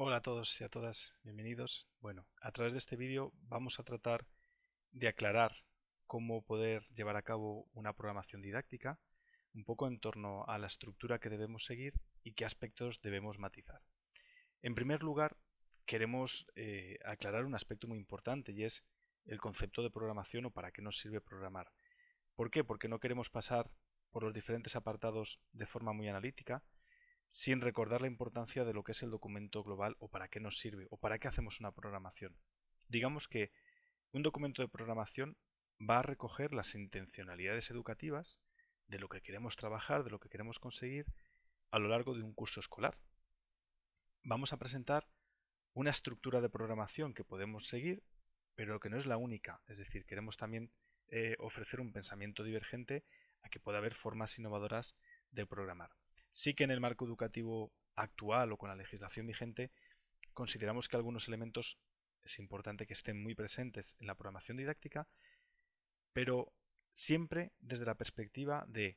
Hola a todos y a todas, bienvenidos. Bueno, a través de este vídeo vamos a tratar de aclarar cómo poder llevar a cabo una programación didáctica, un poco en torno a la estructura que debemos seguir y qué aspectos debemos matizar. En primer lugar, queremos aclarar un aspecto muy importante y es el concepto de programación o para qué nos sirve programar. ¿Por qué? Porque no queremos pasar por los diferentes apartados de forma muy analítica, sin recordar la importancia de lo que es el documento global o para qué nos sirve o para qué hacemos una programación. Digamos que un documento de programación va a recoger las intencionalidades educativas de lo que queremos trabajar, de lo que queremos conseguir a lo largo de un curso escolar. Vamos a presentar una estructura de programación que podemos seguir, pero que no es la única. Es decir, queremos también ofrecer un pensamiento divergente a que pueda haber formas innovadoras de programar. Sí que en el marco educativo actual o con la legislación vigente consideramos que algunos elementos es importante que estén muy presentes en la programación didáctica, pero siempre desde la perspectiva de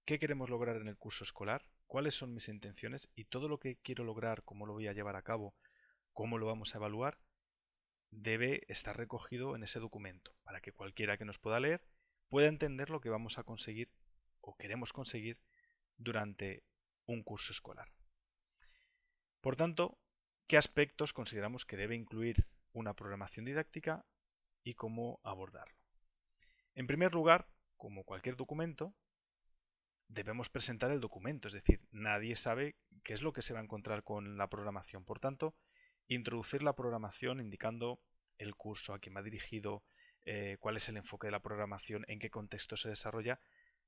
qué queremos lograr en el curso escolar, cuáles son mis intenciones y todo lo que quiero lograr, cómo lo voy a llevar a cabo, cómo lo vamos a evaluar, debe estar recogido en ese documento para que cualquiera que nos pueda leer pueda entender lo que vamos a conseguir o queremos conseguir durante un curso escolar. Por tanto, ¿qué aspectos consideramos que debe incluir una programación didáctica y cómo abordarlo? En primer lugar, como cualquier documento, debemos presentar el documento, es decir, nadie sabe qué es lo que se va a encontrar con la programación. Por tanto, introducir la programación indicando el curso, a quién va dirigido, cuál es el enfoque de la programación, en qué contexto se desarrolla,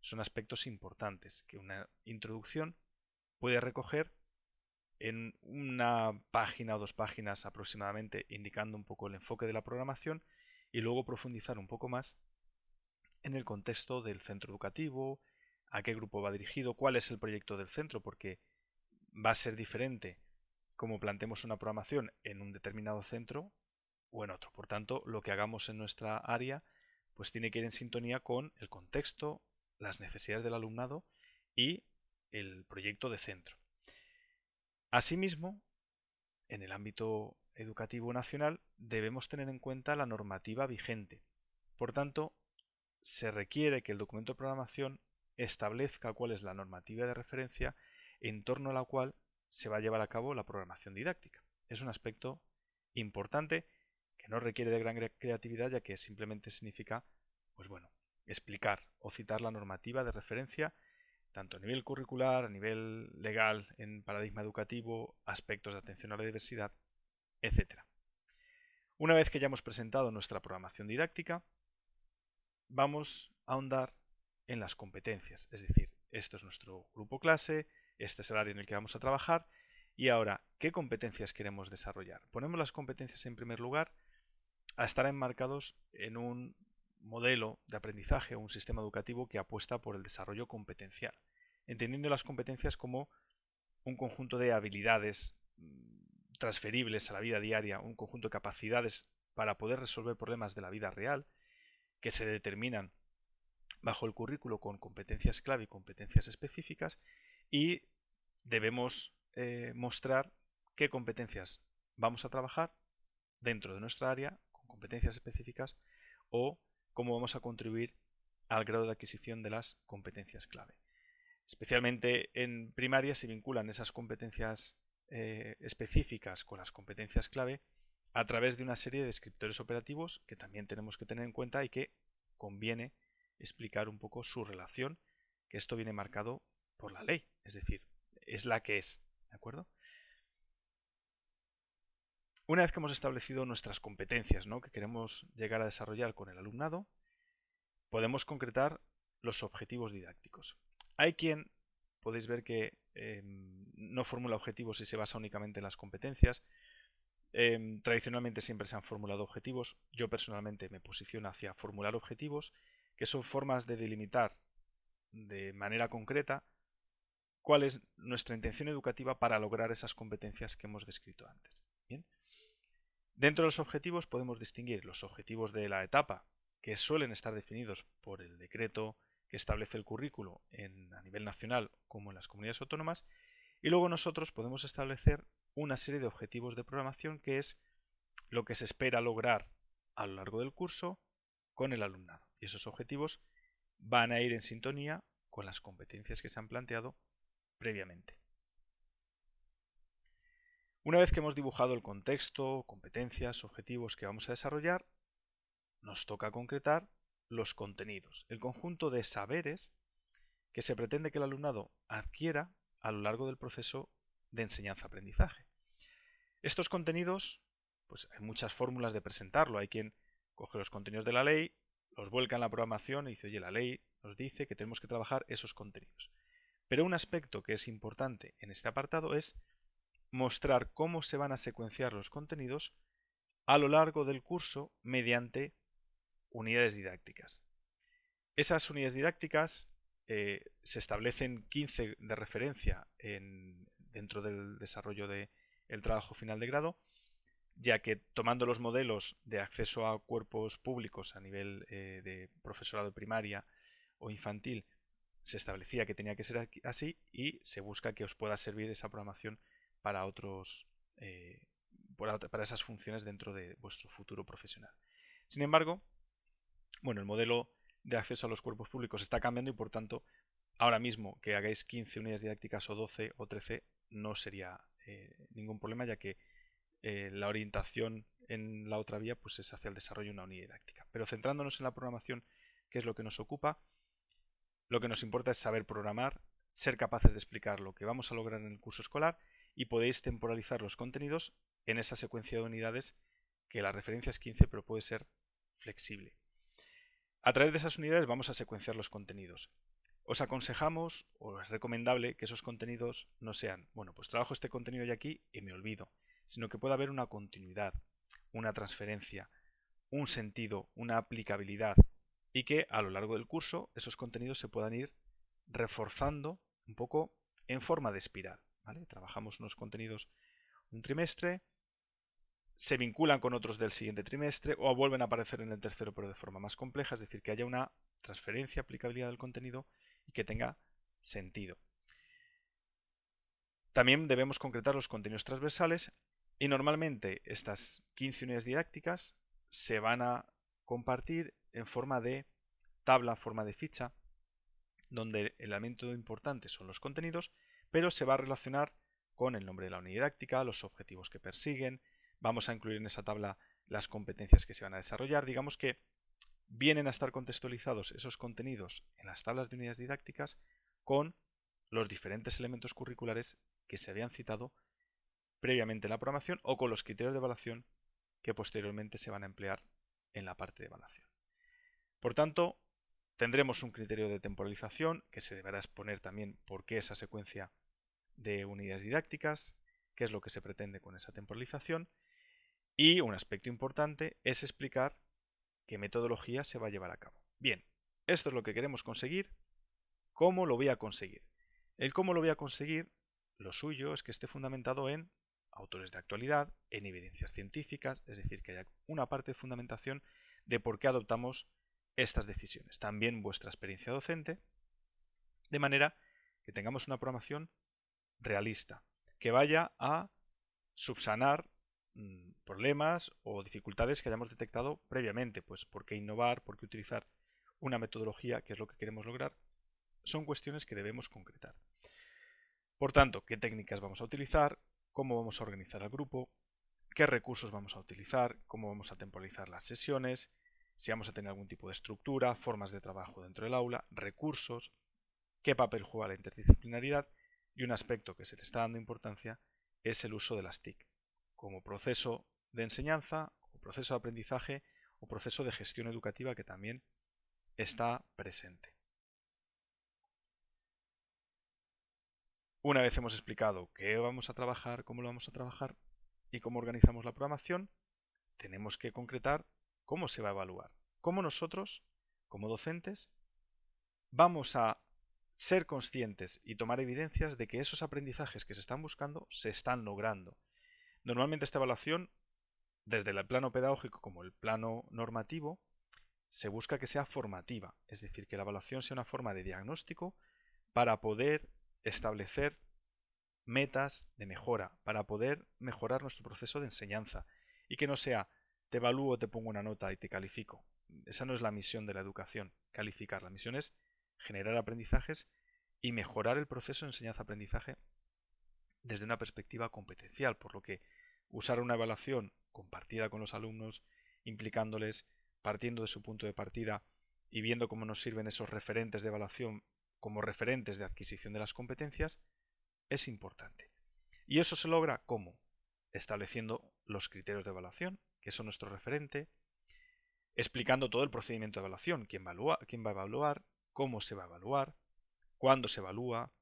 son aspectos importantes que una introducción puede recoger en una página o dos páginas aproximadamente, indicando un poco el enfoque de la programación y luego profundizar un poco más en el contexto del centro educativo, a qué grupo va dirigido, cuál es el proyecto del centro, porque va a ser diferente como planteemos una programación en un determinado centro o en otro. Por tanto, lo que hagamos en nuestra área pues tiene que ir en sintonía con el contexto, las necesidades del alumnado y el proyecto de centro. Asimismo, en el ámbito educativo nacional debemos tener en cuenta la normativa vigente. Por tanto, se requiere que el documento de programación establezca cuál es la normativa de referencia en torno a la cual se va a llevar a cabo la programación didáctica. Es un aspecto importante que no requiere de gran creatividad, ya que simplemente significa, pues bueno, explicar o citar la normativa de referencia tanto a nivel curricular, a nivel legal, en paradigma educativo, aspectos de atención a la diversidad, etc. Una vez que ya hemos presentado nuestra programación didáctica, vamos a ahondar en las competencias, es decir, esto es nuestro grupo clase, este es el área en el que vamos a trabajar y ahora, ¿qué competencias queremos desarrollar? Ponemos las competencias en primer lugar a estar enmarcados en un modelo de aprendizaje o un sistema educativo que apuesta por el desarrollo competencial, entendiendo las competencias como un conjunto de habilidades transferibles a la vida diaria, un conjunto de capacidades para poder resolver problemas de la vida real que se determinan bajo el currículo con competencias clave y competencias específicas y debemos mostrar qué competencias vamos a trabajar dentro de nuestra área con competencias específicas o cómo vamos a contribuir al grado de adquisición de las competencias clave. Especialmente en primaria se vinculan esas competencias específicas con las competencias clave a través de una serie de descriptores operativos que también tenemos que tener en cuenta y que conviene explicar un poco su relación, que esto viene marcado por la ley, es decir, es la que es, ¿de acuerdo? Una vez que hemos establecido nuestras competencias, ¿no?, que queremos llegar a desarrollar con el alumnado, podemos concretar los objetivos didácticos. Hay quien, podéis ver que no formula objetivos y se basa únicamente en las competencias. Tradicionalmente siempre se han formulado objetivos. Yo personalmente me posiciono hacia formular objetivos, que son formas de delimitar de manera concreta cuál es nuestra intención educativa para lograr esas competencias que hemos descrito antes. Bien. Dentro de los objetivos podemos distinguir los objetivos de la etapa, que suelen estar definidos por el decreto que establece el currículo a nivel nacional como en las comunidades autónomas, y luego nosotros podemos establecer una serie de objetivos de programación que es lo que se espera lograr a lo largo del curso con el alumnado. Y esos objetivos van a ir en sintonía con las competencias que se han planteado previamente. Una vez que hemos dibujado el contexto, competencias, objetivos que vamos a desarrollar, nos toca concretar los contenidos, el conjunto de saberes que se pretende que el alumnado adquiera a lo largo del proceso de enseñanza-aprendizaje. Estos contenidos, pues hay muchas fórmulas de presentarlo. Hay quien coge los contenidos de la ley, los vuelca en la programación y dice, oye, la ley nos dice que tenemos que trabajar esos contenidos. Pero un aspecto que es importante en este apartado es mostrar cómo se van a secuenciar los contenidos a lo largo del curso mediante unidades didácticas. Esas unidades didácticas se establecen 15 de referencia dentro del desarrollo del trabajo final de grado, ya que tomando los modelos de acceso a cuerpos públicos a nivel de profesorado de primaria o infantil, se establecía que tenía que ser así y se busca que os pueda servir esa programación para para esas funciones dentro de vuestro futuro profesional. Sin embargo, bueno, el modelo de acceso a los cuerpos públicos está cambiando y por tanto ahora mismo que hagáis 15 unidades didácticas o 12 o 13 no sería ningún problema, ya que la orientación en la otra vía pues es hacia el desarrollo de una unidad didáctica. Pero centrándonos en la programación, que es lo que nos ocupa, lo que nos importa es saber programar, ser capaces de explicar lo que vamos a lograr en el curso escolar y podéis temporalizar los contenidos en esa secuencia de unidades que la referencia es 15 pero puede ser flexible. A través de esas unidades vamos a secuenciar los contenidos. Os aconsejamos o es recomendable que esos contenidos no sean, bueno, pues trabajo este contenido ya aquí y me olvido, sino que pueda haber una continuidad, una transferencia, un sentido, una aplicabilidad y que a lo largo del curso esos contenidos se puedan ir reforzando un poco en forma de espiral, ¿vale? Trabajamos unos contenidos un trimestre, se vinculan con otros del siguiente trimestre o vuelven a aparecer en el tercero pero de forma más compleja, es decir, que haya una transferencia, aplicabilidad del contenido y que tenga sentido. También debemos concretar los contenidos transversales y normalmente estas 15 unidades didácticas se van a compartir en forma de tabla, en forma de ficha, donde el elemento importante son los contenidos, pero se va a relacionar con el nombre de la unidad didáctica, los objetivos que persiguen. Vamos a incluir en esa tabla las competencias que se van a desarrollar. Digamos que vienen a estar contextualizados esos contenidos en las tablas de unidades didácticas con los diferentes elementos curriculares que se habían citado previamente en la programación o con los criterios de evaluación que posteriormente se van a emplear en la parte de evaluación. Por tanto, tendremos un criterio de temporalización que se deberá exponer también por qué esa secuencia de unidades didácticas, qué es lo que se pretende con esa temporalización y un aspecto importante es explicar qué metodología se va a llevar a cabo. Bien, esto es lo que queremos conseguir. ¿Cómo lo voy a conseguir? El cómo lo voy a conseguir, lo suyo es que esté fundamentado en autores de actualidad, en evidencias científicas, es decir, que haya una parte de fundamentación de por qué adoptamos estas decisiones. También vuestra experiencia docente, de manera que tengamos una programación realista, que vaya a subsanar problemas o dificultades que hayamos detectado previamente. Pues por qué innovar, por qué utilizar una metodología, que es lo que queremos lograr, son cuestiones que debemos concretar. Por tanto, ¿qué técnicas vamos a utilizar? ¿Cómo vamos a organizar al grupo? ¿Qué recursos vamos a utilizar? ¿Cómo vamos a temporalizar las sesiones? Si vamos a tener algún tipo de estructura, formas de trabajo dentro del aula, recursos, qué papel juega la interdisciplinaridad y un aspecto que se le está dando importancia es el uso de las TIC como proceso de enseñanza, como proceso de aprendizaje o proceso de gestión educativa que también está presente. Una vez hemos explicado qué vamos a trabajar, cómo lo vamos a trabajar y cómo organizamos la programación, tenemos que concretar cómo se va a evaluar, cómo nosotros, como docentes, vamos a ser conscientes y tomar evidencias de que esos aprendizajes que se están buscando se están logrando. Normalmente esta evaluación, desde el plano pedagógico como el plano normativo, se busca que sea formativa, es decir, que la evaluación sea una forma de diagnóstico para poder establecer metas de mejora para poder mejorar nuestro proceso de enseñanza y que no sea te evalúo, te pongo una nota y te califico. Esa no es la misión de la educación, calificar. La misión es generar aprendizajes y mejorar el proceso de enseñanza-aprendizaje desde una perspectiva competencial, por lo que usar una evaluación compartida con los alumnos, implicándoles, partiendo de su punto de partida y viendo cómo nos sirven esos referentes de evaluación como referentes de adquisición de las competencias, es importante. ¿Y eso se logra cómo? Estableciendo los criterios de evaluación, que son nuestro referente, explicando todo el procedimiento de evaluación, quién va a evaluar, cómo se va a evaluar, cuándo se evalúa,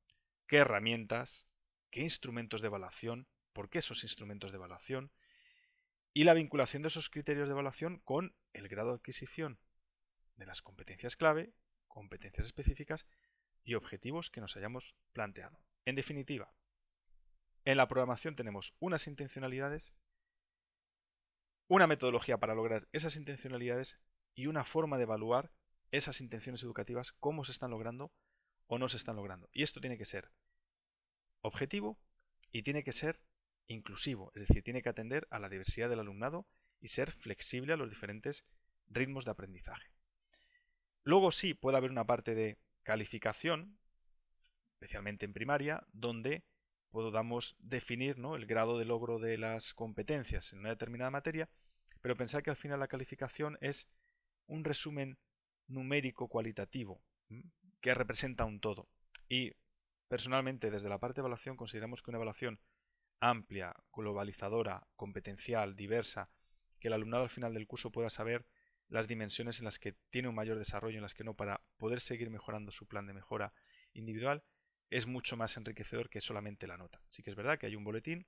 qué herramientas, qué instrumentos de evaluación, por qué esos instrumentos de evaluación, y la vinculación de esos criterios de evaluación con el grado de adquisición de las competencias clave, competencias específicas y objetivos que nos hayamos planteado. En definitiva, en la programación tenemos unas intencionalidades, una metodología para lograr esas intencionalidades y una forma de evaluar esas intenciones educativas, cómo se están logrando o no se están logrando. Y esto tiene que ser objetivo y tiene que ser inclusivo, es decir, tiene que atender a la diversidad del alumnado y ser flexible a los diferentes ritmos de aprendizaje. Luego sí puede haber una parte de calificación, especialmente en primaria, donde podamos definir, ¿no?, el grado de logro de las competencias en una determinada materia, pero pensar que al final la calificación es un resumen numérico cualitativo que representa un todo. Y personalmente, desde la parte de evaluación, consideramos que una evaluación amplia, globalizadora, competencial, diversa, que el alumnado al final del curso pueda saber las dimensiones en las que tiene un mayor desarrollo, en las que no, para poder seguir mejorando su plan de mejora individual, es mucho más enriquecedor que solamente la nota. Sí que es verdad que hay un boletín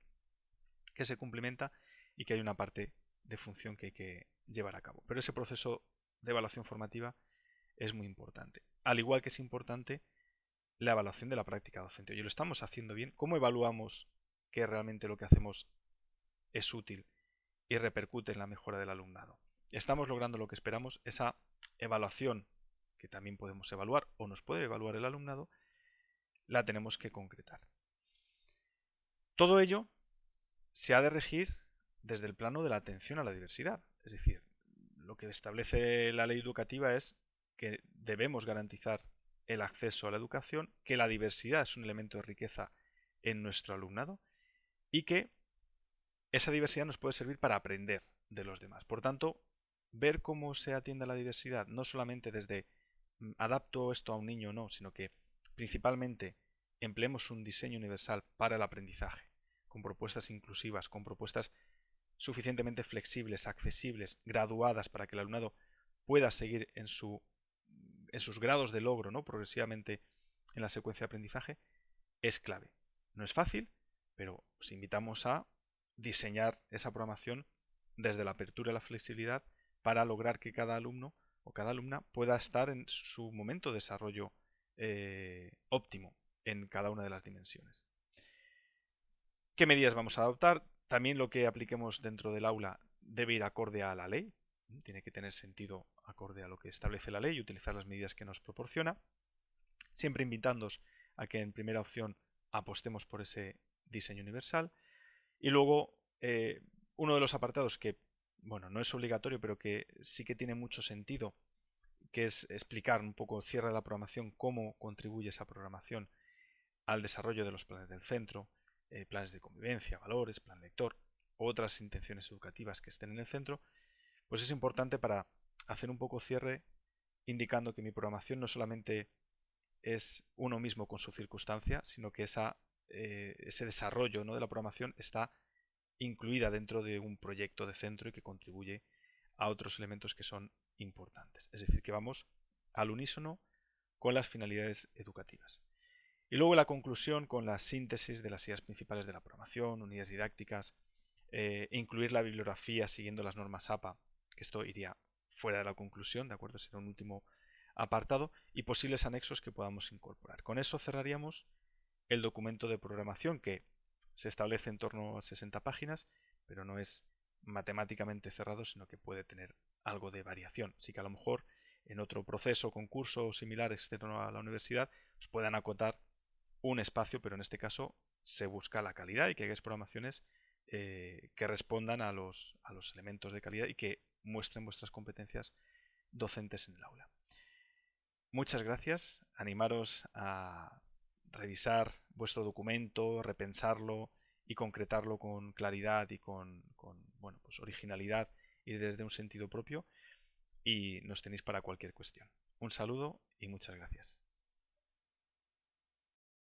que se complementa y que hay una parte de función que hay que llevar a cabo. Pero ese proceso de evaluación formativa es muy importante. Al igual que es importante la evaluación de la práctica docente. Oye, ¿lo estamos haciendo bien? ¿Cómo evaluamos que realmente lo que hacemos es útil y repercute en la mejora del alumnado? ¿Estamos logrando lo que esperamos? Esa evaluación, que también podemos evaluar o nos puede evaluar el alumnado, la tenemos que concretar. Todo ello se ha de regir desde el plano de la atención a la diversidad. Es decir, lo que establece la ley educativa es que debemos garantizar el acceso a la educación, que la diversidad es un elemento de riqueza en nuestro alumnado y que esa diversidad nos puede servir para aprender de los demás. Por tanto, ver cómo se atiende a la diversidad, no solamente desde adapto esto a un niño o no, sino que principalmente empleemos un diseño universal para el aprendizaje, con propuestas inclusivas, con propuestas suficientemente flexibles, accesibles, graduadas para que el alumnado pueda seguir en sus grados de logro, ¿no?, progresivamente en la secuencia de aprendizaje, es clave. No es fácil, pero os invitamos a diseñar esa programación desde la apertura y la flexibilidad para lograr que cada alumno o cada alumna pueda estar en su momento de desarrollo óptimo en cada una de las dimensiones. ¿Qué medidas vamos a adoptar? También lo que apliquemos dentro del aula debe ir acorde a la ley, tiene que tener sentido acorde a lo que establece la ley y utilizar las medidas que nos proporciona, siempre invitándoos a que en primera opción apostemos por ese diseño universal. Y luego, uno de los apartados que, bueno, no es obligatorio, pero que sí que tiene mucho sentido, que es explicar un poco, cierre de la programación, cómo contribuye esa programación al desarrollo de los planes del centro, planes de convivencia, valores, plan lector, otras intenciones educativas que estén en el centro, pues es importante para hacer un poco cierre, indicando que mi programación no solamente es uno mismo con su circunstancia, sino que ese desarrollo, ¿no?, de la programación está incluida dentro de un proyecto de centro y que contribuye a otros elementos que son importantes. Es decir, que vamos al unísono con las finalidades educativas. Y luego la conclusión con la síntesis de las ideas principales de la programación, unidades didácticas, incluir la bibliografía siguiendo las normas APA, que esto iría fuera de la conclusión, ¿de acuerdo? Será un último apartado, y posibles anexos que podamos incorporar. Con eso cerraríamos el documento de programación, que se establece en torno a 60 páginas, pero no es matemáticamente cerrado, sino que puede tener algo de variación. Así que a lo mejor en otro proceso, concurso o similar externo a la universidad os puedan acotar un espacio, pero en este caso se busca la calidad y que hagáis programaciones que respondan a los elementos de calidad y que muestren vuestras competencias docentes en el aula. Muchas gracias. Animaros a revisar vuestro documento, repensarlo y concretarlo con claridad y con bueno, pues originalidad y desde un sentido propio. Y nos tenéis para cualquier cuestión. Un saludo y muchas gracias.